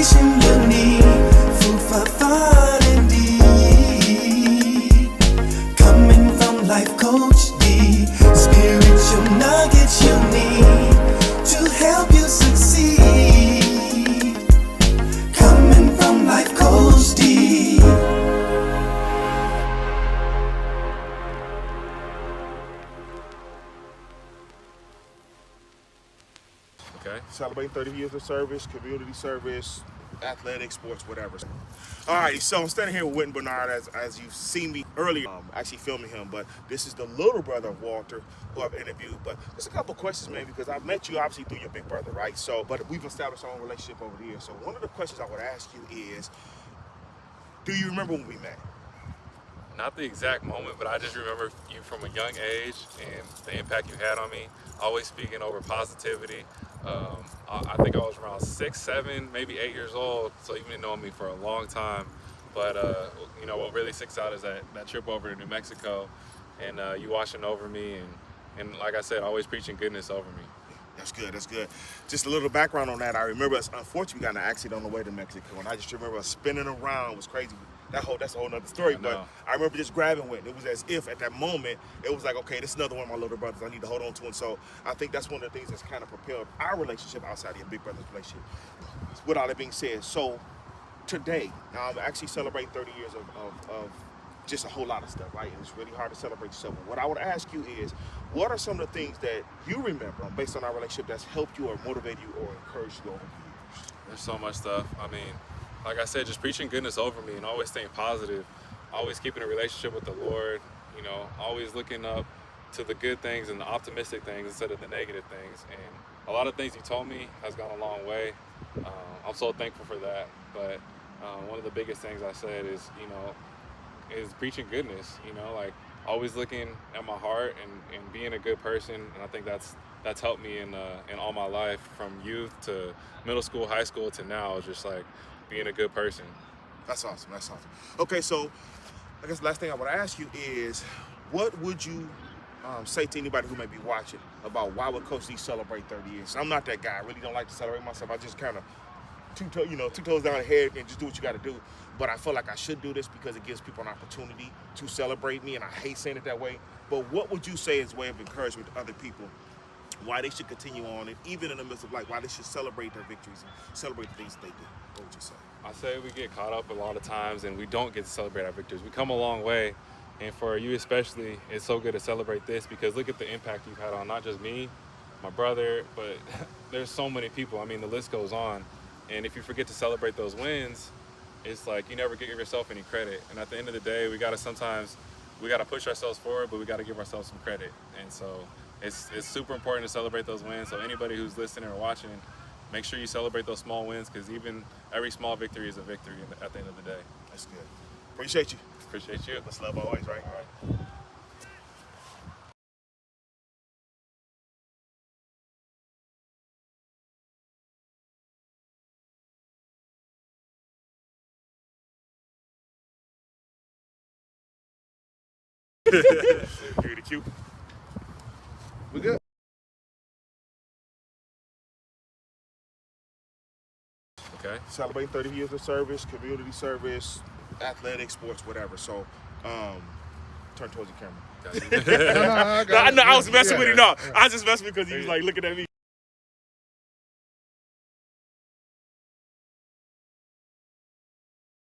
motivation you need, food for thought indeed. Coming from Life Coach D, spiritual nuggets you need to help you succeed. Coming from Life Coach D. Okay. Celebrating 30 years of service, community service, athletics, sports, whatever. All right, so I'm standing here with Wynton Bernard, as you've seen me earlier, actually filming him, but this is the little brother of Walter, who I've interviewed. But there's a couple questions, man, because I've met you obviously through your big brother, right? So, but we've established our own relationship over the years. So one of the questions I would ask you is, do you remember when we met? Not the exact moment, but I just remember you from a young age and the impact you had on me. Always speaking over positivity. I think I was around 6, 7, maybe 8 years old, so you've been knowing me for a long time. But you know what really sticks out is that trip over to New Mexico, and you watching over me, and like I said, always preaching goodness over me. That's good, that's good. Just a little background on that. I remember us, unfortunately, we got in an accident on the way to Mexico, and I just remember us spinning around. It was crazy. That's a whole nother story, but I remember just grabbing Wynton. It was as if at that moment, it was like, okay, this is another one of my little brothers I need to hold on to. And so I think that's one of the things that's kind of propelled our relationship outside of your big brother's relationship. With all that being said, so today, I'm actually celebrating 30 years of just a whole lot of stuff, right? And it's really hard to celebrate yourself. But what I would ask you is, what are some of the things that you remember based on our relationship that's helped you or motivated you or encouraged you over the years? There's so much stuff. I mean, like I said, just preaching goodness over me and always staying positive, always keeping a relationship with the Lord, you know, always looking up to the good things and the optimistic things instead of the negative things. And a lot of things you told me has gone a long way. I'm so thankful for that. But one of the biggest things I said is, you know, is preaching goodness, you know, like always looking at my heart and being a good person. And I think that's helped me in all my life, from youth to middle school, high school to now, is just like being a good person. That's awesome. That's awesome. Okay, so I guess the last thing I would ask you is, what would you say to anybody who may be watching about why would Coach D celebrate 30 years? I'm not that guy. I really don't like to celebrate myself. I just kind of two toes down the head and just do what you got to do. But I feel like I should do this because it gives people an opportunity to celebrate me, and I hate saying it that way. But what would you say as a way of encouragement to other people, why they should continue on, and even in the midst of like why they should celebrate their victories and celebrate the things that they do? What would you say? I say we get caught up a lot of times and we don't get to celebrate our victories. We come a long way, and for you especially, it's so good to celebrate this because look at the impact you've had on not just me, my brother, but there's so many people. I mean, the list goes on. And if you forget to celebrate those wins, it's like you never give yourself any credit. And at the end of the day, we gotta push ourselves forward, but we gotta give ourselves some credit. And so it's super important to celebrate those wins. So anybody who's listening or watching, make sure you celebrate those small wins, because even every small victory is a victory at the end of the day. That's good. Appreciate you. Appreciate you. Let's love always, right? All right. Give the cue. We good? Okay. Celebrating 30 years of service, community service, athletics, sports, whatever. So, turn towards the camera. Got you. I was messing with him. No, I was just messing because he was like looking at me.